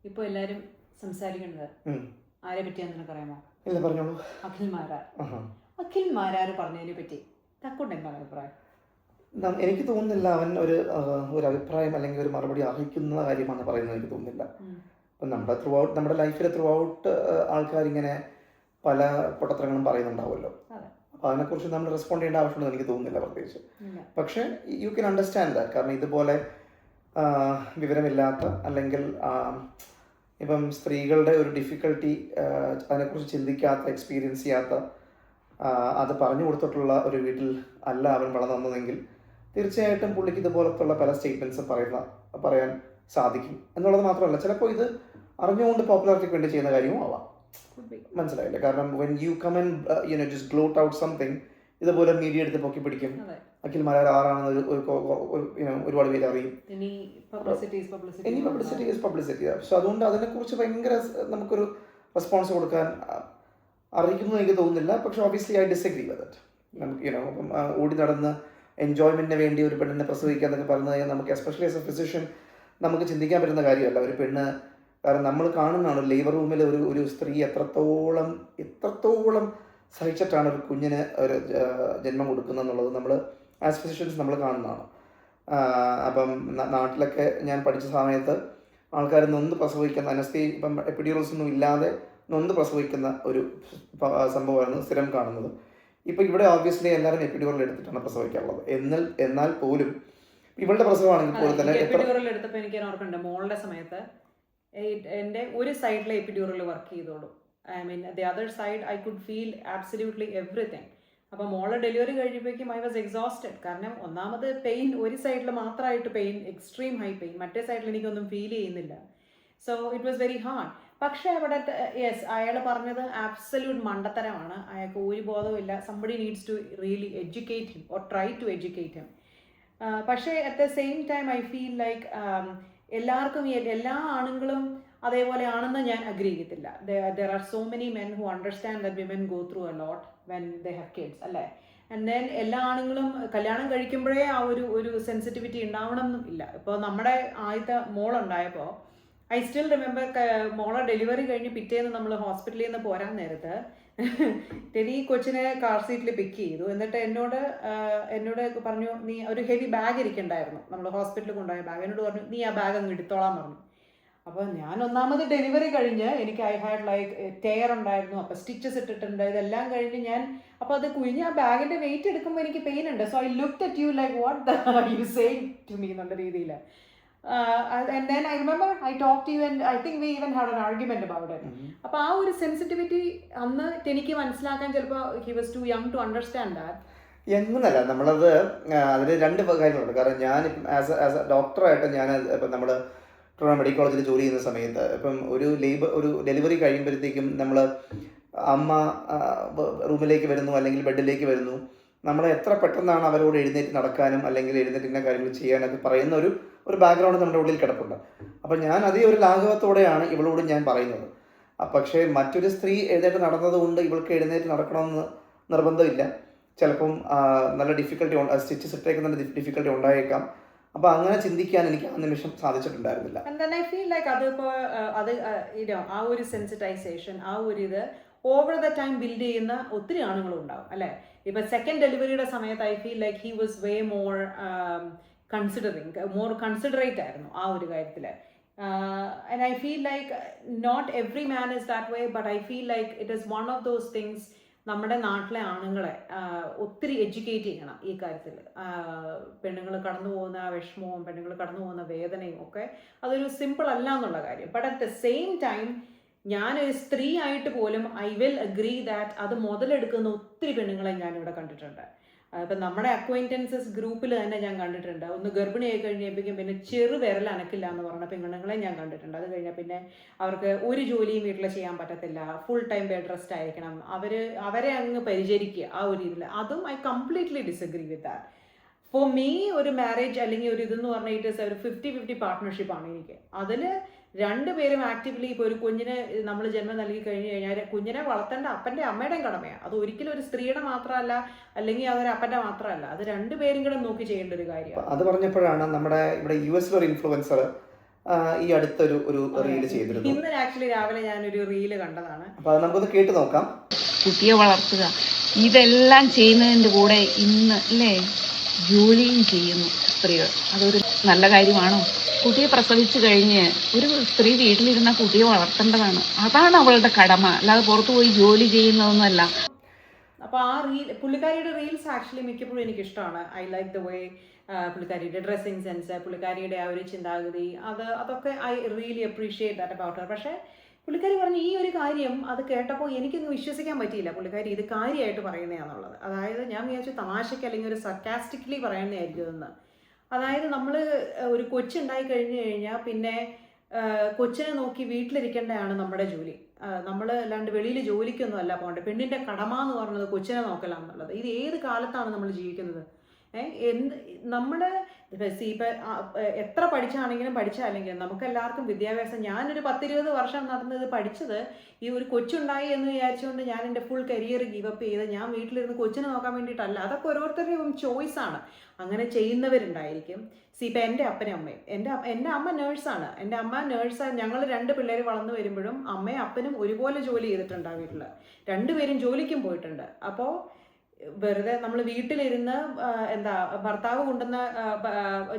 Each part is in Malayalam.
ഇപ്പോൾ എല്ലാവരും സംസാരിക്കുന്നത് ആരെ പറ്റിയാന്ന് നിനക്കറിയാമോ? ഇല്ല, പറഞ്ഞോളൂ. അഖിൽ മാരാർ. അഖിൽ മാരാർ പറഞ്ഞതിനെ പറ്റി തക്കൊണ്ട് എന്താണ് അഭിപ്രായം? എനിക്ക് തോന്നുന്നില്ല അവൻ ഒരു അഭിപ്രായം അല്ലെങ്കിൽ ഒരു മറുപടി അർഹിക്കുന്ന കാര്യമാണ് പറയുന്നത്. എനിക്ക് തോന്നുന്നില്ല. ഇപ്പം നമ്മുടെ ലൈഫിൽ ത്രൂ ഔട്ട് ആൾക്കാരിങ്ങനെ പല പൊട്ടത്തരങ്ങളും പറയുന്നുണ്ടാവുമല്ലോ. അപ്പോൾ അതിനെക്കുറിച്ച് നമ്മൾ റെസ്പോണ്ട് ചെയ്യേണ്ട ആവശ്യമുണ്ടെന്ന് എനിക്ക് തോന്നുന്നില്ല പ്രത്യേകിച്ച്. പക്ഷേ യു ക്യാൻ അണ്ടർസ്റ്റാൻഡ് ദാറ്റ്. കാരണം ഇതുപോലെ വിവരമില്ലാത്ത അല്ലെങ്കിൽ ഇപ്പം സ്ത്രീകളുടെ ഒരു ഡിഫിക്കൽട്ടി അതിനെക്കുറിച്ച് ചിന്തിക്കാത്ത, എക്സ്പീരിയൻസ് ചെയ്യാത്ത, അത് പറഞ്ഞു കൊടുത്തിട്ടുള്ള ഒരു വീട്ടിൽ അല്ല അവൻ വളർന്നു വന്നതെങ്കിൽ തീർച്ചയായിട്ടും പുള്ളിക്ക് ഇതുപോലത്തുള്ള പല സ്റ്റേറ്റ്മെൻറ്റ്സ് പറയാൻ സാധിക്കും എന്നുള്ളത് മാത്രമല്ല, ചിലപ്പോൾ ഇത് അറിഞ്ഞുകൊണ്ട് പോപ്പുലാരിറ്റിക്ക് വേണ്ടി ചെയ്യുന്ന കാര്യവും ആവാം. മനസ്സിലായില്ലേ? കാരണം when you come and just gloat out something, ഇതുപോലെ മീഡിയ എടുത്ത് പൊക്കി പിടിക്കും. അഖിൽ മാരാർ ആരാണെന്ന് ഒരുപാട് പേര് അറിയും. Any publicity is publicity. So അതുകൊണ്ട് അതിനെക്കുറിച്ച് ഭയങ്കര നമുക്കൊരു റെസ്പോൺസ് കൊടുക്കാൻ അറിയിക്കുന്നു എനിക്ക് തോന്നുന്നില്ല. പക്ഷെ obviously I disagree with it. നമുക്ക് അപ്പം ഓടി നടന്ന് എൻജോയ്മെൻറ്റിന് വേണ്ടി ഒരു പെണ്ണിനെ പ്രസവിക്കുക എന്നൊക്കെ പറയുന്നത് നമുക്ക് എസ്പെഷ്യലി ആസ് എ ഫിസിഷ്യൻ നമുക്ക് ചിന്തിക്കാൻ പറ്റുന്ന കാര്യമല്ല. ഒരു പെണ്ണ്, കാരണം നമ്മൾ കാണുന്നതാണ് ലേബർ റൂമിൽ ഒരു സ്ത്രീ എത്രത്തോളം സഹിച്ചിട്ടാണ് ഒരു കുഞ്ഞിന് ഒരു ജന്മം കൊടുക്കുന്നത് എന്നുള്ളത് നമ്മൾ ആസ് ഫിസിഷ്യൻസ് നമ്മൾ കാണുന്നതാണ്. അപ്പം നാട്ടിലൊക്കെ ഞാൻ പഠിച്ച സമയത്ത് ആൾക്കാർ നൊന്ത് പ്രസവിക്കുന്ന ഇപ്പം എപ്പിഡ്യൂറൽസ് ഒന്നും ഇല്ലാതെ നൊന്ത് പ്രസവിക്കുന്ന ഒരു സംഭവമായിരുന്നു സ്ഥിരം കാണുന്നത്. ഇപ്പം ഇവിടെ ഓബ്വിയസ്ലി എല്ലാവരും എപ്പിഡ്യൂറൽ എടുത്തിട്ടാണ് പ്രസവിക്കാറുള്ളത്. എന്നാൽ പോലും ഇവളുടെ പ്രസവമാണെങ്കിൽ പോലും തന്നെ എപ്പിഡ്യൂറൽ എടുത്തപ്പോൾ എനിക്ക് ഓർക്കുന്നുണ്ട്, മോളുടെ സമയത്ത് എൻ്റെ ഒരു സൈഡിലെ എപ്പിഡ്യൂറൽ വർക്ക് ചെയ്തോളൂ. I mean the other side I could feel absolutely everything. അപ്പോൾ മോളെ ഡെലിവറി കഴിഞ്ഞപ്പോഴേക്കും ഐ വാസ് എക്സോസ്റ്റഡ്. കാരണം ഒന്നാമത് പെയിൻ ഒരു സൈഡിൽ മാത്രമായിട്ട് പെയിൻ, എക്സ്ട്രീം ഹൈ പെയിൻ, മറ്റേ സൈഡിൽ എനിക്കൊന്നും ഫീൽ ചെയ്യുന്നില്ല. So it was very hard. പക്ഷേ അവിടെ യെസ്, അയാൾ പറഞ്ഞത് ആബ്സല്യൂട്ട് മണ്ടത്തരമാണ്. അയാൾക്ക് ഒരു ബോധവും ഇല്ല. Somebody needs to really educate him or try to educate him. പക്ഷേ at the same time I feel like എല്ലാവർക്കും എല്ലാ ആണുങ്ങളും അതേപോലെ ആണെന്ന് ഞാൻ അഗ്രി ചെയ്യത്തില്ല. There are so many men who understand that women go through a lot when they have kids, അല്ലേ? ആൻഡ് ദെൻ എല്ലാ ആണുങ്ങളും കല്യാണം കഴിക്കുമ്പോഴേ ആ ഒരു സെൻസിറ്റിവിറ്റി ഉണ്ടാവണം എന്നും ഇല്ല. ഇപ്പോൾ നമ്മുടെ ആദ്യത്തെ മോളുണ്ടായപ്പോൾ ഐ സ്റ്റിൽ റിമെമ്പർ, മോളെ ഡെലിവറി കഴിഞ്ഞ് പിറ്റേന്ന് നമ്മൾ ഹോസ്പിറ്റലിൽ നിന്ന് പോരാൻ നേരത്ത് ടെനി കൊച്ചിനെ കാർ സീറ്റിൽ പിക്ക് ചെയ്തു. എന്നിട്ട് എന്നോട് പറഞ്ഞു, നീ ഒരു ഹെവി ബാഗ് ഇരിക്കണ്ടായിരുന്നു, നമ്മൾ ഹോസ്പിറ്റലിൽ കൊണ്ടുപോയ ബാഗ്. എന്നോട് പറഞ്ഞു, നീ ആ ബാഗ് അങ്ങ് എടുത്തോളാൻ പറഞ്ഞു. അപ്പോൾ ഞാൻ ഒന്നാമത് ഡെലിവറി കഴിഞ്ഞ് എനിക്ക് ഐ ഹാഡ് ലൈക്ക് ടയർ ഉണ്ടായിരുന്നു, അപ്പോൾ സ്റ്റിച്ചസ് ഇട്ടിട്ടുണ്ട്, ഇതെല്ലാം കഴിഞ്ഞ് ഞാൻ അപ്പോൾ അത് കുഴിഞ്ഞ് ആ ബാഗിൻ്റെ വെയിറ്റ് എടുക്കുമ്പോൾ എനിക്ക് പെയിൻ ഉണ്ട്. So I looked at you like what the you saying to me എന്നുള്ള രീതിയിൽ. And then I remember I talked to you and I think we even had an argument about it. അപ്പോൾ ആ ഒരു സെൻസിറ്റിവിറ്റി അന്ന് എനിക്ക് മനസ്സിലാക്കാൻ ചിലപ്പോൾ he was too young to understand that. എന്നല്ല, നമ്മളത് അതിന് രണ്ട് കാര്യങ്ങളുണ്ട്. കാരണം ഞാൻ ആസ് എ ഡോക്ടറായിട്ട് ഞാൻ ഇപ്പം നമ്മൾ ട്രിവാൻഡ്രം മെഡിക്കൽ കോളേജിൽ ജോലി ചെയ്യുന്ന സമയത്ത് ഇപ്പം ഒരു ഡെലിവറി കഴിയുമ്പോഴത്തേക്കും നമ്മൾ അമ്മ റൂമിലേക്ക് വരുന്നു അല്ലെങ്കിൽ ബെഡിലേക്ക് വരുന്നു, നമ്മളെ എത്ര പെട്ടെന്നാണ് അവരോട് എഴുന്നേറ്റ് നടക്കാനും അല്ലെങ്കിൽ എഴുന്നേറ്റ് ഇന്ന കാര്യങ്ങൾ ചെയ്യാനൊക്കെ പറയുന്ന ഒരു ബാക്ക്ഗ്രൗണ്ട് നമ്മുടെ ഉള്ളിൽ കിടപ്പുണ്ട്. അപ്പം ഞാൻ അതേ ഒരു ലാഘവത്തോടെയാണ് ഇവളോട് ഞാൻ പറയുന്നത്. പക്ഷേ മറ്റൊരു സ്ത്രീ എഴുന്നേറ്റ് നടന്നതുകൊണ്ട് ഇവൾക്ക് എഴുന്നേറ്റ് നടക്കണമെന്ന് നിർബന്ധമില്ല. ചിലപ്പം നല്ല ഡിഫിക്കൽട്ടി, സ്റ്റിച്ചസ് ഇട്ടേക്കുന്ന ഡിഫിക്കൽട്ടി ഉണ്ടായേക്കാം. അപ്പോൾ അങ്ങനെ ചിന്തിക്കാൻ എനിക്ക് ആ നിമിഷം സാധിച്ചിട്ടുണ്ടായിരുന്നില്ല. ആ ഒരു സെൻസിറ്റൈസേഷൻ, ആ ഒരു ഇത് ഓവർ ദ ടൈം ബിൽഡ് ചെയ്യുന്ന ഒത്തിരി ആണുങ്ങളും ഉണ്ടാവും, അല്ലേ? ഇപ്പം സെക്കൻഡ് ഡെലിവറിയുടെ സമയത്ത് I feel like he was way more more considerate ആയിരുന്നു ആ ഒരു കാര്യത്തിൽ. And I feel like not every man is that way, but I feel like it is one of those things. നമ്മുടെ നാട്ടിലെ ആണുങ്ങളെ ഒത്തിരി എഡ്യൂക്കേറ്റ് ചെയ്യണം ഈ കാര്യത്തിൽ. പെണ്ണുങ്ങൾ കടന്നു പോകുന്ന വിഷമവും പെണ്ണുങ്ങൾ കടന്നു പോകുന്ന വേദനയും ഒക്കെ അതൊരു സിമ്പിൾ അല്ല എന്നുള്ള കാര്യം. But at the same time ഞാനൊരു സ്ത്രീ ആയിട്ട് പോലും ഐ വിൽ അഗ്രി ദാറ്റ് അത് മുതലെടുക്കുന്ന ഒത്തിരി പെണ്ണുങ്ങളെ ഞാനിവിടെ കണ്ടിട്ടുണ്ട്. ഇപ്പം നമ്മുടെ അക്വൈൻറ്റൻസസ് ഗ്രൂപ്പിൽ തന്നെ ഞാൻ കണ്ടിട്ടുണ്ട്. ഒന്ന് ഗർഭിണിയായി കഴിഞ്ഞപ്പോഴേക്കും പിന്നെ വിരൽ അനക്കില്ല എന്ന് പറഞ്ഞ പെണ്ണുങ്ങളെ ഞാൻ കണ്ടിട്ടുണ്ട്. അത് കഴിഞ്ഞാൽ പിന്നെ അവർക്ക് ഒരു ജോലിയും വീട്ടിൽ ചെയ്യാൻ പറ്റത്തില്ല, ഫുൾ ടൈം ബെഡ് റെസ്റ്റ് ആയിരിക്കണം, അവരെ അങ്ങ് പരിചരിക്കുക ആ ഒരു രീതിയിൽ. അതും I completely disagree with that. For me ഒരു മാരേജ് അല്ലെങ്കിൽ ഒരു ഇതെന്ന് പറഞ്ഞാൽ ഇറ്റ് ഇസ് ഒരു 50-50 പാർട്ട്ണർഷിപ്പാണ് എനിക്ക്. അതിൽ രണ്ടുപേരും ആക്റ്റീവ്ലി, ഇപ്പോൾ ഒരു കുഞ്ഞിന് നമ്മൾ ജന്മം നൽകി കഴിഞ്ഞ് കഴിഞ്ഞാൽ കുഞ്ഞിനെ വളർത്തേണ്ട അപ്പൻ്റെ അമ്മയുടെയും കടമയാണ്. അത് ഒരിക്കലും ഒരു സ്ത്രീയുടെ മാത്രമല്ല, അല്ലെങ്കിൽ അതൊരു അപ്പൻ്റെ മാത്രമല്ല, അത് രണ്ടുപേരും കൂടെ നോക്കി ചെയ്യേണ്ട ഒരു കാര്യമാണ്. അത് പറഞ്ഞപ്പോഴാണ് നമ്മുടെ ഇവിടെ US ഒരു ഇൻഫ്ലുവൻസർ ഈ അടുത്തൊരു ഒരു റീല് ചെയ്തിരുന്നു. ഇന്ന് ആക്ച്വലി രാവിലെ ഞാനൊരു റീല് കണ്ടതാണ്. അപ്പൊ അത് നമുക്കൊന്ന് കേട്ട് നോക്കാം. കുട്ടിയെ വളർത്തുക ഇതെല്ലാം ചെയ്യുന്നതിൻ്റെ കൂടെ ഇന്ന് അല്ലേ ജോലിയും ചെയ്യുന്നു സ്ത്രീകൾ. അതൊരു നല്ല കാര്യമാണോ? കുട്ടിയെ പ്രസവിച്ചു കഴിഞ്ഞ് ഒരു സ്ത്രീ വീട്ടിലിരുന്ന കുട്ടിയെ വളർത്തേണ്ടതാണ്. അതാണ് അവളുടെ കടമ, അല്ലാതെ പുറത്തു പോയി ജോലി ചെയ്യുന്നതൊന്നുമല്ല. അപ്പോൾ ആ പുള്ളിക്കാരിയുടെ റീൽസ് ആക്ച്വലി മിക്കപ്പോഴും എനിക്ക് ഇഷ്ടമാണ്. ഐ ലൈക്ക് ദ വേ പുള്ളിക്കാരിയുടെ ഡ്രസ്സിങ് സെൻസ്, പുള്ളിക്കാരിയുടെ ആ ഒരു ചിന്താഗതി, അതൊക്കെ I really appreciate that about her. പക്ഷേ പുള്ളിക്കാരി പറഞ്ഞ ഈ ഒരു കാര്യം അത് കേട്ടപ്പോൾ എനിക്കൊന്നും വിശ്വസിക്കാൻ പറ്റിയില്ല പുള്ളിക്കാരി ഇത് കാര്യമായിട്ട് പറയുന്നതാണെന്നുള്ളത്. അതായത് ഞാൻ വിചാരിച്ചു തമാശയ്ക്ക് അല്ലെങ്കിൽ ഒരു സർക്കാസ്റ്റിക്കലി പറയുന്നതായിരിക്കും എന്ന്. അതായത് നമ്മൾ ഒരു കൊച്ചുണ്ടായി കഴിഞ്ഞു കഴിഞ്ഞാൽ പിന്നെ കൊച്ചിനെ നോക്കി വീട്ടിലിരിക്കേണ്ടതാണ് നമ്മുടെ ജോലി. നമ്മൾ അല്ലാണ്ട് വെളിയിൽ ജോലിക്കൊന്നും അല്ല പോകേണ്ടത്. പെണ്ണിൻ്റെ കടമ എന്ന് പറയുന്നത് കൊച്ചിനെ നോക്കലാന്നുള്ളത്. ഇത് ഏത് കാലത്താണ് നമ്മൾ ജീവിക്കുന്നത്? നമ്മുടെ ഇപ്പം എത്ര പഠിച്ചാണെങ്കിലും പഠിച്ചാലെങ്കിലും നമുക്കെല്ലാവർക്കും വിദ്യാഭ്യാസം, ഞാനൊരു 10-20 വർഷം നടന്നത് പഠിച്ചത് ഈ ഒരു കൊച്ചുണ്ടായി എന്ന് വിചാരിച്ചുകൊണ്ട് ഞാൻ എൻ്റെ ഫുൾ കരിയർ ഗിവപ്പ് ചെയ്ത് ഞാൻ വീട്ടിലിരുന്ന് കൊച്ചിനെ നോക്കാൻ വേണ്ടിയിട്ടല്ല. അതൊക്കെ ഓരോരുത്തരുടെയും ചോയ്സാണ്. അങ്ങനെ ചെയ്യുന്നവരുണ്ടായിരിക്കും. ഇപ്പം എൻ്റെ അപ്പനും അമ്മയും, എൻ്റെ അമ്മ നേഴ്സാണ്. എൻ്റെ അമ്മ നേഴ്സാണ്. ഞങ്ങൾ 2 പിള്ളേർ വളർന്നു വരുമ്പോഴും അമ്മയും അപ്പനും ഒരുപോലെ ജോലി ചെയ്തിട്ടുണ്ട് ആ വീട്ടിൽ. 2 പേരും ജോലിക്കും പോയിട്ടുണ്ട്. അപ്പോൾ വെറുതെ നമ്മൾ വീട്ടിലിരുന്ന് ഭർത്താവ് കൊണ്ടുവന്ന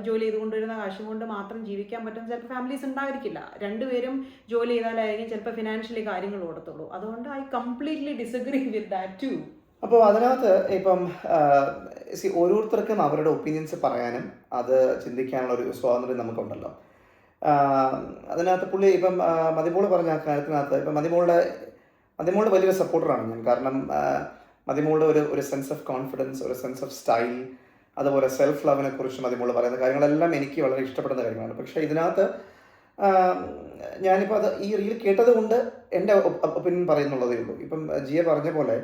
ജോലി ചെയ്ത് കൊണ്ടുവരുന്ന കാശും കൊണ്ട് മാത്രം ജീവിക്കാൻ പറ്റുന്ന ചിലപ്പോൾ ഫാമിലീസ് ഉണ്ടായിരിക്കില്ല. 2 പേരും ജോലി ചെയ്താലായിരിക്കും ചിലപ്പോൾ ഫിനാൻഷ്യലി കാര്യങ്ങൾ കൊടുത്തുള്ളൂ. അതുകൊണ്ട് I completely disagree with that too. അപ്പോൾ അതിനകത്ത് ഇപ്പം ഓരോരുത്തർക്കും അവരുടെ ഒപ്പീനിയൻസ് പറയാനും അത് ചിന്തിക്കാനുള്ള ഒരു സ്വാതന്ത്ര്യം നമുക്കുണ്ടല്ലോ. അതിനകത്ത് പുള്ളി ഇപ്പം മതിമോള് പറഞ്ഞ ആ കാര്യത്തിനകത്ത് ഇപ്പം മതിമോളുടെ വലിയൊരു സപ്പോർട്ടറാണ് ഞാൻ. കാരണം മതിമോളുടെ ഒരു സെൻസ് ഓഫ് കോൺഫിഡൻസ്, ഒരു സെൻസ് ഓഫ് സ്റ്റൈൽ, അതുപോലെ സെൽഫ് ലവിനെ കുറിച്ച് മതിമോള് പറയുന്ന കാര്യങ്ങളെല്ലാം എനിക്ക് വളരെ ഇഷ്ടപ്പെടുന്ന കാര്യങ്ങളാണ്. പക്ഷേ ഇതിനകത്ത് ഞാനിപ്പോൾ ഈ റീൽ കേട്ടത് കൊണ്ട് എൻ്റെ ഒപ്പീനിയൻ പറയുന്നുള്ളതേ ഉള്ളൂ. ഇപ്പം ജിയെ പറഞ്ഞ പോലെ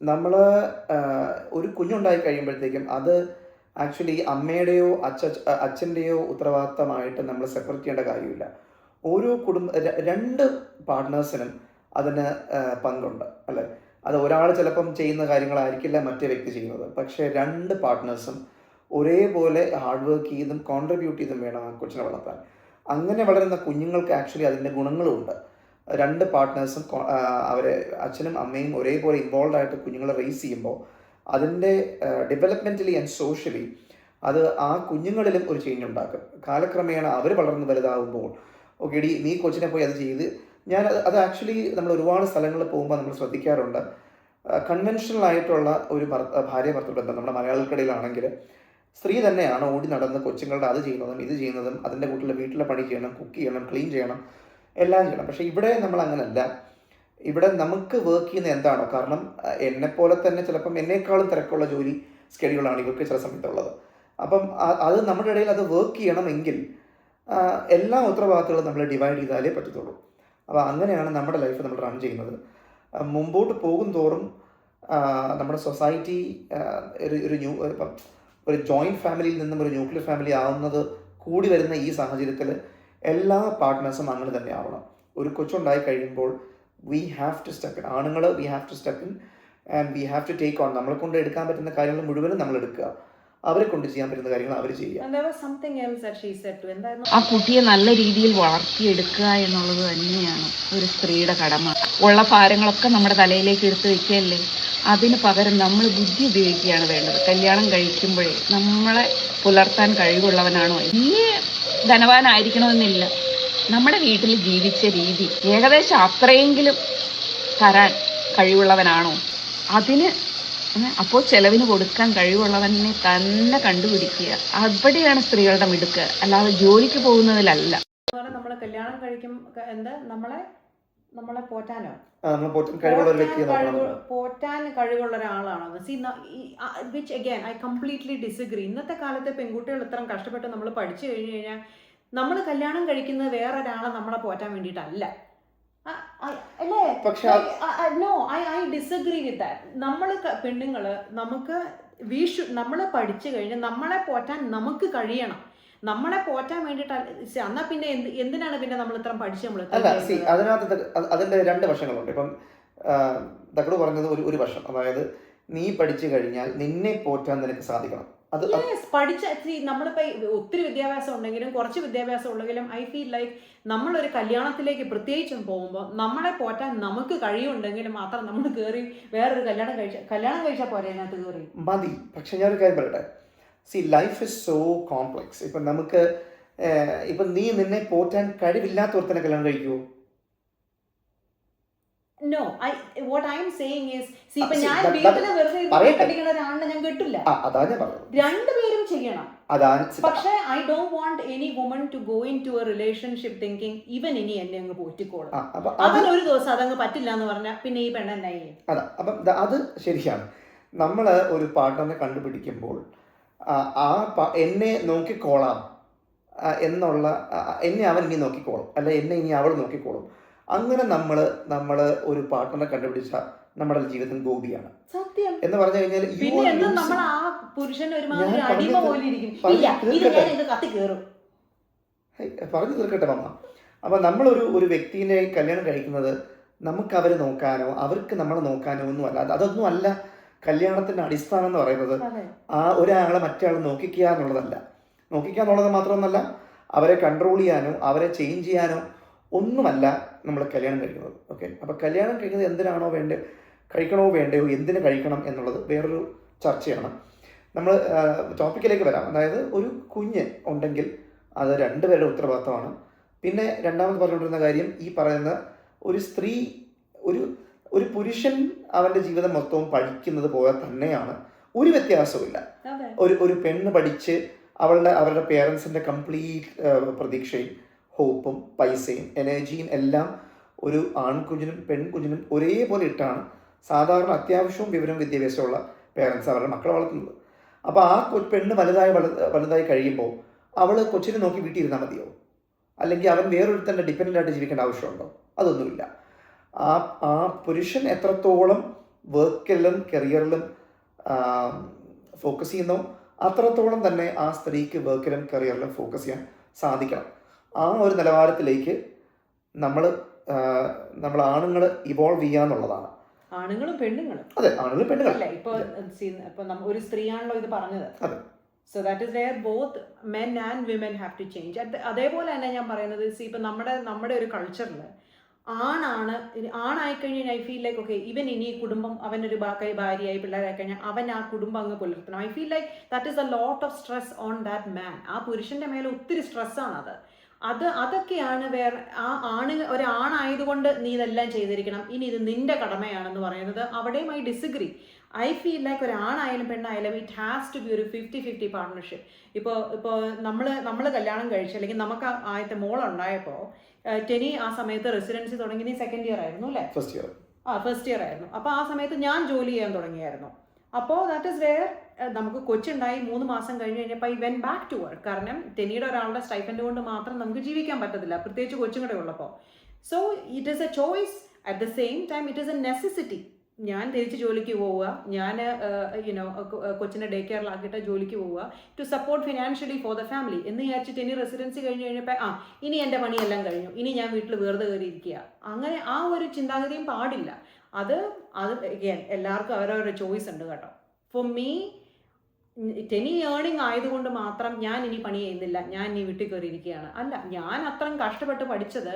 നമ്മൾ ഒരു കുഞ്ഞുണ്ടായി കഴിയുമ്പോഴത്തേക്കും അത് ആക്ച്വലി അമ്മയുടെയോ അച്ഛൻ്റെയോ ഉത്തരവാദിത്തമായിട്ട് നമ്മൾ സെപ്പറേറ്റ് ചെയ്യേണ്ട കാര്യമില്ല. ഓരോ 2 പാർട്ട്നേഴ്സിനും അതിന് പങ്കുണ്ട് അല്ലേ. അത് ഒരാൾ ചിലപ്പം ചെയ്യുന്ന കാര്യങ്ങളായിരിക്കില്ല മറ്റേ വ്യക്തി ചെയ്യുന്നത്. പക്ഷേ 2 പാർട്ട്നേഴ്സും ഒരേപോലെ ഹാർഡ് വർക്ക് ചെയ്തും കോൺട്രിബ്യൂട്ട് ചെയ്തും വേണം ആ കൊച്ചിനെ വളർത്താൻ. അങ്ങനെ വളരുന്ന കുഞ്ഞുങ്ങൾക്ക് ആക്ച്വലി അതിൻ്റെ ഗുണങ്ങളുമുണ്ട്. 2 പാർട്ട്നേഴ്സും അവരെ അച്ഛനും അമ്മയും ഒരേപോലെ ഇൻവോൾവ് ആയിട്ട് കുഞ്ഞുങ്ങളെ റേസ് ചെയ്യുമ്പോൾ അതിൻ്റെ ഡെവലപ്മെൻ്റലി ആൻഡ് സോഷ്യലി അത് ആ കുഞ്ഞുങ്ങളിലും ഒരു ചേഞ്ച് ഉണ്ടാക്കും. കാലക്രമേണ അവർ വളർന്ന് വലുതാകുമ്പോൾ ഓക്കെ നീ കൊച്ചിനെ പോയി അത് ചെയ്ത് അത് ആക്ച്വലി നമ്മൾ ഒരുപാട് സ്ഥലങ്ങളിൽ പോകുമ്പോൾ നമ്മൾ ശ്രദ്ധിക്കാറുണ്ട്. കൺവെൻഷണൽ ആയിട്ടുള്ള ഒരു ഭാര്യ ഭർത്തൃ ബന്ധം നമ്മുടെ മലയാളികൾക്കിടയിലാണെങ്കിൽ സ്ത്രീ തന്നെയാണ് ഓടി നടന്ന് കൊച്ചുങ്ങളുടെ അത് ചെയ്യുന്നതും ഇത് ചെയ്യുന്നതും, അതിൻ്റെ വീട്ടിലെ പണി ചെയ്യണം, കുക്ക് ചെയ്യണം, ക്ലീൻ ചെയ്യണം, എല്ലാം ചെയ്യണം. പക്ഷേ ഇവിടെ നമ്മൾ അങ്ങനല്ല. ഇവിടെ നമുക്ക് വർക്ക് ചെയ്യുന്ന എന്താണോ, കാരണം എന്നെപ്പോലെ തന്നെ ചിലപ്പം എന്നേക്കാളും തിരക്കുള്ള ജോലി സ്കെഡ്യൂളാണ് ഇവർക്ക് ചില സമയത്തുള്ളത്. അപ്പം അത് നമ്മുടെ ഇടയിൽ അത് വർക്ക് ചെയ്യണമെങ്കിൽ എല്ലാ ഉത്തരവാദിത്തങ്ങളും നമ്മൾ ഡിവൈഡ് ചെയ്താലേ പറ്റത്തുള്ളൂ. അപ്പോൾ അങ്ങനെയാണ് നമ്മുടെ ലൈഫ് നമ്മൾ റൺ ചെയ്യുന്നത്. മുമ്പോട്ട് പോകും തോറും നമ്മുടെ സൊസൈറ്റി ഒരു ജോയിൻറ്റ് ഫാമിലിയിൽ നിന്നും ഒരു ന്യൂക്ലിയർ ഫാമിലി ആവുന്നത് കൂടി വരുന്ന ഈ സാഹചര്യത്തിൽ എല്ലാ പാർട്ട്നേഴ്സും അങ്ങനെ തന്നെ ആവണം. ഒരു കൊച്ചുണ്ടായി കഴിയുമ്പോൾ we have to step in. ആണുങ്ങൾ we have to step in and we have to take on. നമ്മളെ കൊണ്ട് എടുക്കാൻ പറ്റുന്ന കാര്യങ്ങൾ മുഴുവനും നമ്മൾ എടുക്കുക. അവരെ കൊണ്ട് ചെയ്യാൻ പറ്റുന്ന കാര്യങ്ങൾ അവർ ചെയ്യുക. ആ കുട്ടിയെ നല്ല രീതിയിൽ വളർത്തിയെടുക്കുക എന്നുള്ളത് തന്നെയാണ് ഒരു സ്ത്രീയുടെ കടമ. ഉള്ള ഭാരങ്ങളൊക്കെ നമ്മുടെ തലയിലേക്ക് എടുത്ത് വെക്കുകയല്ലേ. അതിന് പകരം നമ്മൾ ബുദ്ധി ഉപയോഗിക്കുകയാണ് വേണ്ടത്. കല്യാണം കഴിക്കുമ്പോഴേ നമ്മളെ പുലർത്താൻ കഴിവുള്ളവനാണോ, നീ ധനവാനായിരിക്കണമെന്നില്ല, നമ്മുടെ വീട്ടിൽ ജീവിച്ച രീതി ഏകദേശം അത്രയെങ്കിലും തരാൻ കഴിവുള്ളവനാണോ, അതിന് അപ്പോൾ ചെലവിന് കൊടുക്കാൻ കഴിവുള്ളവനെ തന്നെ കണ്ടുപിടിക്കുക. അവിടെയാണ് സ്ത്രീകളുടെ മിടുക്ക്, അല്ലാതെ ജോലിക്ക് പോകുന്നതിലല്ല. നമ്മളെ കല്യാണം കഴിക്കും നമ്മളെ പോറ്റാനോ പോറ്റാൻ കഴിവുള്ള ഒരാളാണോ? Which again I completely disagree. ഇന്നത്തെ കാലത്തെ പെൺകുട്ടികൾ ഇത്രയും കഷ്ടപ്പെട്ട് നമ്മൾ പഠിച്ചു കഴിഞ്ഞു കഴിഞ്ഞാൽ നമ്മൾ കല്യാണം കഴിക്കുന്നത് വേറൊരാളെ നമ്മളെ പോറ്റാൻ വേണ്ടിയിട്ടല്ല. അല്ലേ? No, I disagree with that. നമ്മൾ പെണ്ണുങ്ങള് നമ്മളെ പഠിച്ചു കഴിഞ്ഞാൽ നമ്മളെ പോറ്റാൻ നമുക്ക് കഴിയണം. നമ്മളെ പോറ്റാൻ വേണ്ടിയിട്ട് എന്നാ പിന്നെ എന്തിനാണ് പിന്നെ നമ്മൾ ഇത്ര പഠിച്ച് നമ്മൾ അതിനകത്ത് അതിന്റെ 2 വശങ്ങളുണ്ട്. ഇപ്പം തക്കട് പറഞ്ഞത് ഒരു വശം, അതായത് നീ പഠിച്ചു കഴിഞ്ഞാൽ നിന്നെ പോറ്റാൻ നിനക്ക് സാധിക്കണം. അത് പഠിച്ച നമ്മളിപ്പോ ഒത്തിരി വിദ്യാഭ്യാസം ഉണ്ടെങ്കിലും കുറച്ച് വിദ്യാഭ്യാസം ഉണ്ടെങ്കിലും ഐ ഫീൽ ലൈക്ക് നമ്മളൊരു കല്യാണത്തിലേക്ക് പ്രത്യേകിച്ചും പോകുമ്പോൾ നമ്മളെ പോറ്റാൻ നമുക്ക് കഴിയുണ്ടെങ്കിൽ മാത്രം നമ്മൾ കയറി വേറൊരു കല്യാണം കഴിച്ചാൽ പോരെ അതിനകത്ത് കയറി മതി. പക്ഷെ ഞാനൊരു കാര്യം പറയട്ടെ, ലൈഫ് ഇസ് സോ കോംപ്ലക്സ്. ഇപ്പം നമുക്ക് ഇപ്പം നീ നിന്നെ പോറ്റാൻ കഴിവില്ലാത്തവർത്തന്നെ കല്യാണം കഴിക്കുമോ? No, what I am saying is, ഇപ്പൊ ഞാൻ വീട്ടില് വെറുതെ കെട്ടിക്കുന്ന ഒരാളിനെ ഞാൻ കെട്ടില്ല. അതാ ഞാൻ പറഞ്ഞത്, രണ്ടുപേരും ചെയ്യണം. അതാണ്. പക്ഷെ I don't want any woman to go into a relationship thinking even ഇനി എന്നെ അങ്ങ് പോറ്റിക്കോളും, അവൻ ഒരു ദിവസം അതങ്ങ് പറ്റില്ല എന്ന് പറഞ്ഞാൽ പിന്നെ ഈ പെണ്ണെന്നായി. അതാ. അപ്പം അത് ശരിയാണ്. നമ്മൾ ഒരു പാർട്ട്ണറിനെ കണ്ടുപിടിക്കുമ്പോൾ എന്നെ നോക്കിക്കോളാം എന്നുള്ള, എന്നെ അവൻ ഇനി നോക്കിക്കോളും, അല്ല എന്നെ ഇനി അവൾ നോക്കിക്കോളും, അങ്ങനെ നമ്മൾ ഒരു പാർട്ട്ണറെ കണ്ടുപിടിച്ച നമ്മുടെ ജീവിതത്തിൽ ഗോപിയാണ് സത്യം എന്ന് പറഞ്ഞു കഴിഞ്ഞാൽ. പിന്നെ നമ്മൾ ആ പുരുഷൻ ഒരുമാതിരി അടിമ പോലെ ഇരിക്കും. പറഞ്ഞു തീർക്കട്ടെ മമ്മ. അപ്പം ഒരു വ്യക്തിനെ കല്യാണം കഴിക്കുന്നത് നമുക്ക് അവരെ നോക്കാനോ അവർക്ക് നമ്മളെ നോക്കാനോ ഒന്നും അല്ല. അതൊന്നും അല്ല കല്യാണത്തിന്റെ അടിസ്ഥാനം എന്ന് പറയുന്നത്. ആ ഒരാളെ മറ്റേ ആൾ നോക്കിക്കുക എന്നുള്ളതല്ല. നോക്കിക്കുക എന്നുള്ളത് മാത്രമൊന്നല്ല, അവരെ കൺട്രോൾ ചെയ്യാനോ അവരെ ചേഞ്ച് ചെയ്യാനോ ഒന്നുമല്ല നമ്മൾ കല്യാണം കഴിക്കുന്നത്. ഓക്കെ, അപ്പോൾ കല്യാണം കഴിക്കുന്നത് എന്തിനാണോ കഴിക്കണോ വേണ്ടയോ, എന്തിനു കഴിക്കണം എന്നുള്ളത് വേറൊരു ചർച്ചയാണ്. നമ്മൾ ടോപ്പിക്കിലേക്ക് വരാം. അതായത് ഒരു കുഞ്ഞ് ഉണ്ടെങ്കിൽ അത് രണ്ടുപേരുടെ ഉത്തരവാദിത്തമാണ്. പിന്നെ രണ്ടാമത് പറഞ്ഞുകൊണ്ടിരുന്ന കാര്യം, ഈ പറയുന്ന ഒരു സ്ത്രീ, ഒരു പുരുഷൻ അവൻ്റെ ജീവിതം മൊത്തവും പഠിക്കുന്നത് പോലെ തന്നെയാണ്, ഒരു വ്യത്യാസവുമില്ല. ഒരു പെണ്ണ് പഠിച്ച് അവരുടെ പേരൻസിൻ്റെ കംപ്ലീറ്റ് പ്രതീക്ഷയും ഹോപ്പും പൈസയും എനർജിയും എല്ലാം ഒരു ആൺകുഞ്ഞിനും പെൺകുഞ്ഞിനും ഒരേപോലെ ഇട്ടാണ് സാധാരണ അത്യാവശ്യവും വിവരവും വിദ്യാഭ്യാസമുള്ള പേരൻസ് അവരുടെ മക്കളെ വളർത്തുന്നത്. അപ്പോൾ ആ പെണ്ണ് വലുതായി കഴിയുമ്പോൾ അവൾ കൊച്ചിനെ നോക്കി വീട്ടിൽ ഇരുന്നാൽ മതിയോ? അല്ലെങ്കിൽ അവൻ വേറൊരുത്തൻ്റെ ഡിപ്പെൻഡൻ്റ് ആയിട്ട് ജീവിക്കേണ്ട ആവശ്യമുണ്ടോ? അതൊന്നുമില്ല. ആ പുരുഷൻ എത്രത്തോളം വർക്കിലും കരിയറിലും ഫോക്കസ് ചെയ്യുന്നോ അത്രത്തോളം തന്നെ ആ സ്ത്രീക്ക് വർക്കിലും കരിയറിലും ഫോക്കസ് ചെയ്യാൻ സാധിക്കണം. ആ ഒരു നിലവാരത്തിലേക്ക് നമ്മൾ ആണുങ്ങൾ ഇവോൾവ് ചെയ്യാന്നുള്ളതാണ്. ആണുങ്ങളും പെണ്ണുങ്ങളും. അതെ, ആണുങ്ങളും പെണ്ണുങ്ങളും. ഇപ്പൊ ഒരു സ്ത്രീയാണല്ലോ ഇത് പറഞ്ഞത്. അതെ. So that is where both men and women have to change. അതേപോലെ തന്നെ ഞാൻ പറയുന്നത്, ഇപ്പം നമ്മുടെ ഒരു കൾച്ചറിൽ ആണായിക്കഴിഞ്ഞാൽ ഐ ഫീൽ ലൈക്ക് ഓക്കെ, ഇവൻ ഇനി കുടുംബം, അവനൊരു ഭാര്യയായി പിള്ളേരായി കഴിഞ്ഞാൽ അവൻ ആ കുടുംബം അങ്ങ് പുലർത്തണം. I feel like that is a lot of stress on that man. ആ പുരുഷന്റെ മേലെ ഒത്തിരി സ്ട്രെസ്സാണ് അതൊക്കെയാണ് ഒരാണായതുകൊണ്ട് നീ ഇതെല്ലാം ചെയ്തിരിക്കണം, ഇനി ഇത് നിന്റെ കടമയാണെന്ന് പറയുന്നത്. അവിടെയും I disagree. I feel like ഒരാണായാലും പെണ്ണായാലും ഇറ്റ് ഹാസ് ടു ബി ഒരു 50-50 പാർട്ട്ണർഷിപ്പ്. ഇപ്പോൾ നമ്മൾ കല്യാണം കഴിച്ചു, അല്ലെങ്കിൽ നമുക്ക് ആദ്യത്തെ മോളുണ്ടായപ്പോൾ ടെനി ആ സമയത്ത് റെസിഡൻസി തുടങ്ങി. നീ സെക്കൻഡ് ഇയർ ആയിരുന്നു അല്ലേ? ഫസ്റ്റ് ഇയർ ആയിരുന്നു. അപ്പോൾ ആ സമയത്ത് ഞാൻ ജോലി ചെയ്യാൻ തുടങ്ങിയായിരുന്നു. അപ്പോൾ ദാറ്റ് ഈസ് വെയർ നമുക്ക് കൊച്ചുണ്ടായി 3 മാസം കഴിഞ്ഞ് കഴിഞ്ഞപ്പോൾ I went back to work. കാരണം ടെനിയുടെ ഒരാളുടെ സ്റ്റൈഫൻഡ് കൊണ്ട് മാത്രം നമുക്ക് ജീവിക്കാൻ പറ്റത്തില്ല, പ്രത്യേകിച്ച് കൊച്ചും കൂടെ ഉള്ളപ്പോൾ. So it is A choice. At the same time it is A necessity. ഞാൻ തിരിച്ച് ജോലിക്ക് പോവുക, ഞാൻ കൊച്ചിനെ ഡേ കെയറിലാക്കിയിട്ട് ജോലിക്ക് പോവുക to support financially for the family എന്ന് വിചാരിച്ചിട്ട് ഇനി റെസിഡൻസി കഴിഞ്ഞ് കഴിഞ്ഞപ്പോൾ ഇനി എൻ്റെ പണിയെല്ലാം കഴിഞ്ഞു, ഇനി ഞാൻ വീട്ടിൽ വെറുതെ കയറിയിരിക്കുക, അങ്ങനെ ആ ഒരു ചിന്താഗതിയും പാടില്ല. അത് എല്ലാവർക്കും അവരവരുടെ ചോയ്സ് ഉണ്ട് കേട്ടോ. ഫോർ മീ, ടെനി ഏർണിംഗ് ആയതുകൊണ്ട് മാത്രം ഞാൻ ഇനി പണി ചെയ്യുന്നില്ല, ഞാൻ ഇനി വീട്ടിൽ കയറിയിരിക്കുകയാണ് അല്ല. ഞാൻ അത്രയും കഷ്ടപ്പെട്ട് പഠിച്ചത്,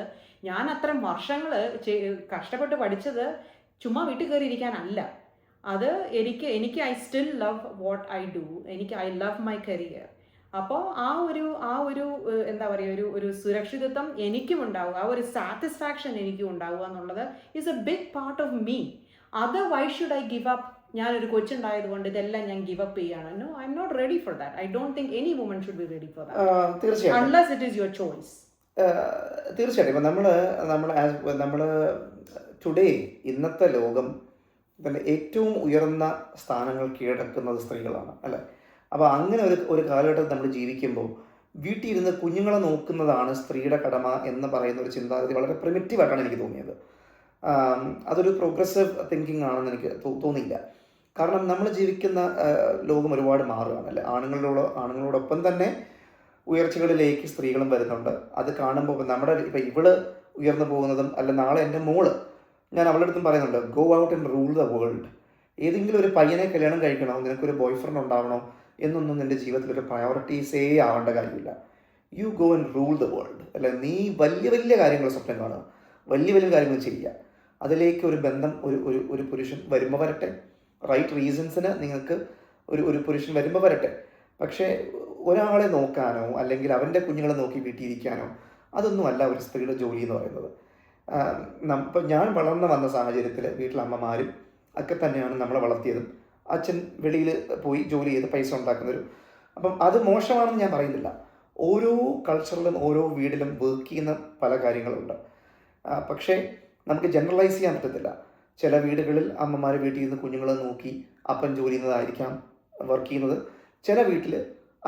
ഞാൻ അത്രയും വർഷങ്ങൾ കഷ്ടപ്പെട്ട് പഠിച്ചത് ചുമ്മാ വീട്ടിൽ കയറി ഇരിക്കാനല്ല. അത് എനിക്ക് I still love what I do. I love my career. അപ്പോൾ ആ ഒരു എന്താ പറയുക, ഒരു സുരക്ഷിതത്വം എനിക്കും ഉണ്ടാവുക, ആ ഒരു സാറ്റിസ്ഫാക്ഷൻ എനിക്കും ഉണ്ടാവുക എന്നുള്ളത് is a big part of me. Why should I give up? ഞാനൊരു കൊച്ചുണ്ടായത് കൊണ്ട് ഇതെല്ലാം ഞാൻ ഗിവ് അപ്പ് ചെയ്യാണ്? No, I am not ready for that. I don't think any woman should be ready for that unless it is your choice. തീർച്ചയായിട്ടും. ഇപ്പം നമ്മൾ ടുഡേ, ഇന്നത്തെ ലോകം തന്നെ ഏറ്റവും ഉയർന്ന സ്ഥാനങ്ങൾ കീഴടക്കുന്നത് സ്ത്രീകളാണ് അല്ലേ? അപ്പോൾ അങ്ങനെ ഒരു കാലഘട്ടത്തിൽ നമ്മൾ ജീവിക്കുമ്പോൾ വീട്ടിൽ ഇരുന്ന് കുഞ്ഞുങ്ങളെ നോക്കുന്നതാണ് സ്ത്രീയുടെ കടമ എന്ന് പറയുന്ന ഒരു ചിന്താഗതി വളരെ പ്രിമിറ്റീവായിട്ടാണ് എനിക്ക് തോന്നിയത്. അതൊരു പ്രോഗ്രസീവ് തിങ്കിങ് ആണെന്ന് എനിക്ക് തോന്നിയില്ല. കാരണം നമ്മൾ ജീവിക്കുന്ന ലോകം ഒരുപാട് മാറുകയാണ് അല്ലേ? ആണുങ്ങളോടൊപ്പം തന്നെ ഉയർച്ചകളിലേക്ക് സ്ത്രീകളും വരുന്നുണ്ട്. അത് കാണുമ്പോൾ ഇപ്പം ഇവള് ഉയർന്നു പോകുന്നതും അല്ല, നാളെ എൻ്റെ മോള്, ഞാൻ അവളുടെ അടുത്തും പറയുന്നുണ്ട്, go out and rule the world. ഏതെങ്കിലും ഒരു പയ്യനെ കല്യാണം കഴിക്കണോ, നിനക്കൊരു ബോയ് ഫ്രണ്ട് ഉണ്ടാവണോ എന്നൊന്നും നിൻ്റെ ജീവിതത്തിൽ ഒരു പ്രയോറിറ്റീസേ ആവേണ്ട കാര്യമില്ല. You go and rule the world. അല്ലെ, നീ വലിയ വലിയ കാര്യങ്ങൾ സ്വപ്നം കാണുക, വലിയ വലിയ കാര്യങ്ങൾ ചെയ്യുക. അതിലേക്ക് ഒരു ബന്ധം ഒരു പുരുഷൻ വരുമ്പോൾ വരട്ടെ, റൈറ്റ് റീസൺസിന് നിങ്ങൾക്ക് ഒരു പുരുഷൻ വരുമ്പോൾ വരട്ടെ. പക്ഷേ ഒരാളെ നോക്കാനോ അല്ലെങ്കിൽ അവൻ്റെ കുഞ്ഞുങ്ങളെ നോക്കി വീട്ടിലിരിക്കാനോ അതൊന്നുമല്ല ഒരു സ്ത്രീയുടെ ജോലി എന്ന് പറയുന്നത്. ഇപ്പം ഞാൻ വളർന്നു വന്ന സാഹചര്യത്തിൽ വീട്ടിലമ്മമാരും ഒക്കെ തന്നെയാണ് നമ്മളെ വളർത്തിയതും. അച്ഛൻ വെളിയിൽ പോയി ജോലി ചെയ്ത് പൈസ ഉണ്ടാക്കുന്നവരും. അപ്പം അത് മോശമാണെന്ന് ഞാൻ പറയുന്നില്ല. ഓരോ കൾച്ചറിലും ഓരോ വീട്ടിലും വർക്ക് ചെയ്യുന്ന പല കാര്യങ്ങളുണ്ട്. പക്ഷേ നമുക്ക് ജനറലൈസ് ചെയ്യാൻ പറ്റത്തില്ല. ചില വീടുകളിൽ അമ്മമാർ വീട്ടിൽ നിന്ന് കുഞ്ഞുങ്ങളെ നോക്കി അപ്പൻ ജോലി ചെയ്യുന്നതായിരിക്കാം വർക്ക് ചെയ്യുന്നത്. ചില വീട്ടിൽ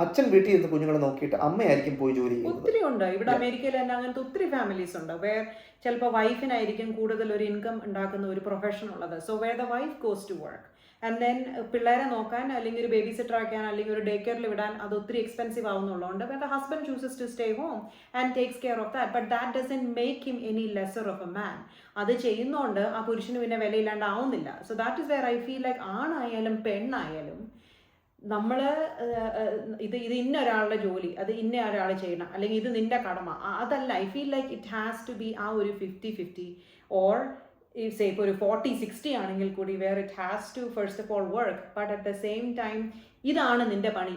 അച്ഛൻ വീട്ടിൽ നിന്ന് കുഞ്ഞുങ്ങളെ നോക്കിയിട്ട് അമ്മയായിരിക്കും പോയി ജോലി ചെയ്യുന്നത്. ഒത്തിരി ഉണ്ട്. ഇവിടെ അമേരിക്കയിൽ തന്നെ അങ്ങനത്തെ ഒത്തിരി ഫാമിലീസ് ഉണ്ട് വേർ ചിലപ്പോൾ വൈഫിനായിരിക്കും കൂടുതൽ ഒരു ഇൻകം ഉണ്ടാക്കുന്ന ഒരു പ്രൊഫഷൻ ഉള്ളത്. So where the wife goes to work and then പിള്ളേരെ നോക്കാൻ അല്ലെങ്കിൽ ഒരു ബേബി സിറ്റർ ആക്കാൻ അല്ലെങ്കിൽ ഒരു ഡേ കെയറിൽ വിടാൻ അത് ഒത്തിരി എക്സ്പെൻസീവ് ആവുന്നുള്ളതുകൊണ്ട് where the husband chooses to stay home and takes care of that. But that doesn't make him any lesser of a man. അത് ചെയ്യുന്നതുകൊണ്ട് ആ പുരുഷന് പിന്നെ വിലയില്ലാണ്ടാവുന്നില്ല. So that is where I feel like ആണായാലും പെണ്ണായാലും നമ്മൾ ഇത് ഇന്ന ഒരാളുടെ ജോലി, അത് ഇന്ന ഒരാൾ ചെയ്യണം, അല്ലെങ്കിൽ ഇത് നിന്റെ കടമ, അതല്ല. I feel like it has to be ആ ഒരു 50-50 ഓർ സേ ഇപ്പോൾ ഒരു 40-60 ആണെങ്കിൽ കൂടി where it has to first of all work but at the same time ഇതാണ് നിന്റെ പണി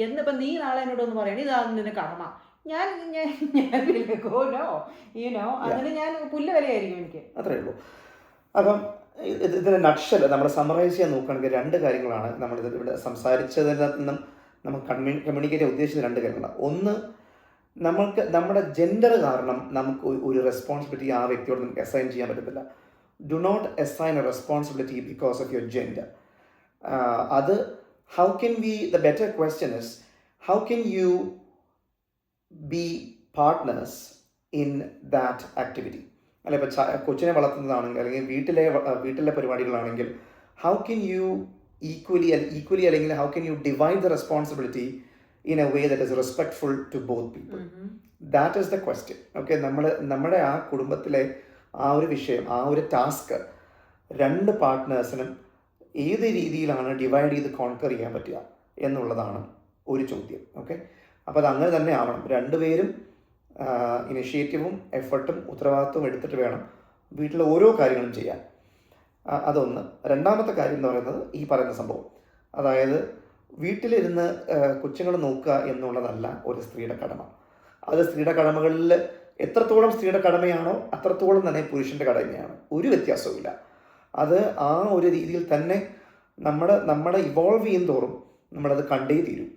എന്നിപ്പം നീ നാളെ എന്നോടൊന്ന് പറയണം ഇതാണ് നിന്റെ കടമ, ഞാൻ അങ്ങനെ ഞാൻ പുല്ല് വിലയായിരിക്കും എനിക്ക്. അത്രേ ഉള്ളൂ. അപ്പം ഇതിൻ്റെ നട്ഷൽ നമ്മൾ സമ്മറൈസ് ചെയ്യാൻ നോക്കുകയാണെങ്കിൽ രണ്ട് കാര്യങ്ങളാണ് നമ്മളിത് ഇവിടെ സംസാരിച്ചതിൽ നിന്നും നമുക്ക് കമ്മ്യൂണിക്കേറ്റ് ചെയ്യാൻ ഉദ്ദേശിച്ച രണ്ട് കാര്യങ്ങളാണ്. ഒന്ന്, നമുക്ക് നമ്മുടെ ജെൻഡർ കാരണം നമുക്ക് ഒരു റെസ്പോൺസിബിലിറ്റി ആ വ്യക്തിയോട് നമുക്ക് അസൈൻ ചെയ്യാൻ പറ്റത്തില്ല. Do not assign a responsibility because of your gender. അത് how can we the better question is how can you be partners in that activity. അല്ല, ഇപ്പോൾ കൊച്ചിനെ വളർത്തുന്നതാണെങ്കിൽ അല്ലെങ്കിൽ വീട്ടിലെ പരിപാടികളാണെങ്കിൽ ഹൗ കെൻ യു ഈക്വലി അല്ലെങ്കിൽ how can you divide the responsibility in a way that is respectful to both people. That is the question. Okay, നമ്മുടെ ആ കുടുംബത്തിലെ ആ ഒരു വിഷയം, ആ ഒരു ടാസ്ക് രണ്ട് പാർട്ട്നേഴ്സിനും ഏത് രീതിയിലാണ് ഡിവൈഡ് ചെയ്ത് കോൺകർ ചെയ്യാൻ പറ്റുക എന്നുള്ളതാണ് ഒരു ചോദ്യം. ഓക്കെ, അപ്പോൾ അത് അങ്ങനെ തന്നെ ആവണം. രണ്ടുപേരും ഇനിഷ്യേറ്റീവും എഫർട്ടും ഉത്തരവാദിത്വവും എടുത്തിട്ട് വേണം വീട്ടിലെ ഓരോ കാര്യങ്ങളും ചെയ്യാൻ. അതൊന്ന്. രണ്ടാമത്തെ കാര്യം എന്ന് പറയുന്നത് ഈ പറയുന്ന സംഭവം, അതായത് വീട്ടിലിരുന്ന് കൊച്ചുങ്ങൾ നോക്കുക എന്നുള്ളതല്ല ഒരു സ്ത്രീയുടെ കടമ. അത് സ്ത്രീയുടെ കടമകളിൽ എത്രത്തോളം സ്ത്രീയുടെ കടമയാണോ അത്രത്തോളം തന്നെ പുരുഷൻ്റെ കടമയാണ്. ഒരു വ്യത്യാസവുമില്ല. അത് ആ ഒരു രീതിയിൽ തന്നെ നമ്മുടെ ഇവോൾവ് ചെയ്യും തോറും നമ്മളത് കണ്ടേ തീരും.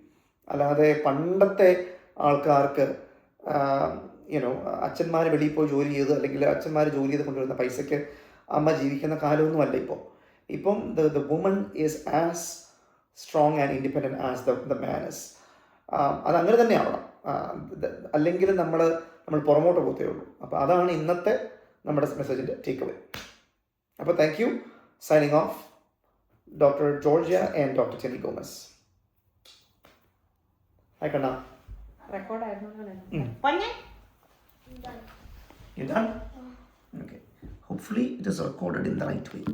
അല്ലാതെ പണ്ടത്തെ ആൾക്കാർക്ക് അച്ഛന്മാർ വെളിയിൽ പോയി ജോലി ചെയ്ത് അല്ലെങ്കിൽ അച്ഛന്മാർ ജോലി ചെയ്ത് കൊണ്ടുവരുന്ന പൈസയ്ക്ക് അമ്മ ജീവിക്കുന്ന കാലമൊന്നുമല്ല ഇപ്പം the woman is as strong and independent as the man is. അതങ്ങനെ തന്നെ ആവണം. അല്ലെങ്കിൽ നമ്മൾ പുറമോട്ട് പോകത്തേ ഉള്ളൂ. അപ്പോൾ അതാണ് ഇന്നത്തെ നമ്മുടെ മെസ്സേജിൻ്റെ ടേക്ക് അവേ. അപ്പോൾ thank you. Signing off, doctor Georgia and doctor Chenni Gomez. ആയിക്കണ്ണ റെക്കോർഡായിരുന്നു. You done? Okay. Hopefully it is recorded in the right way.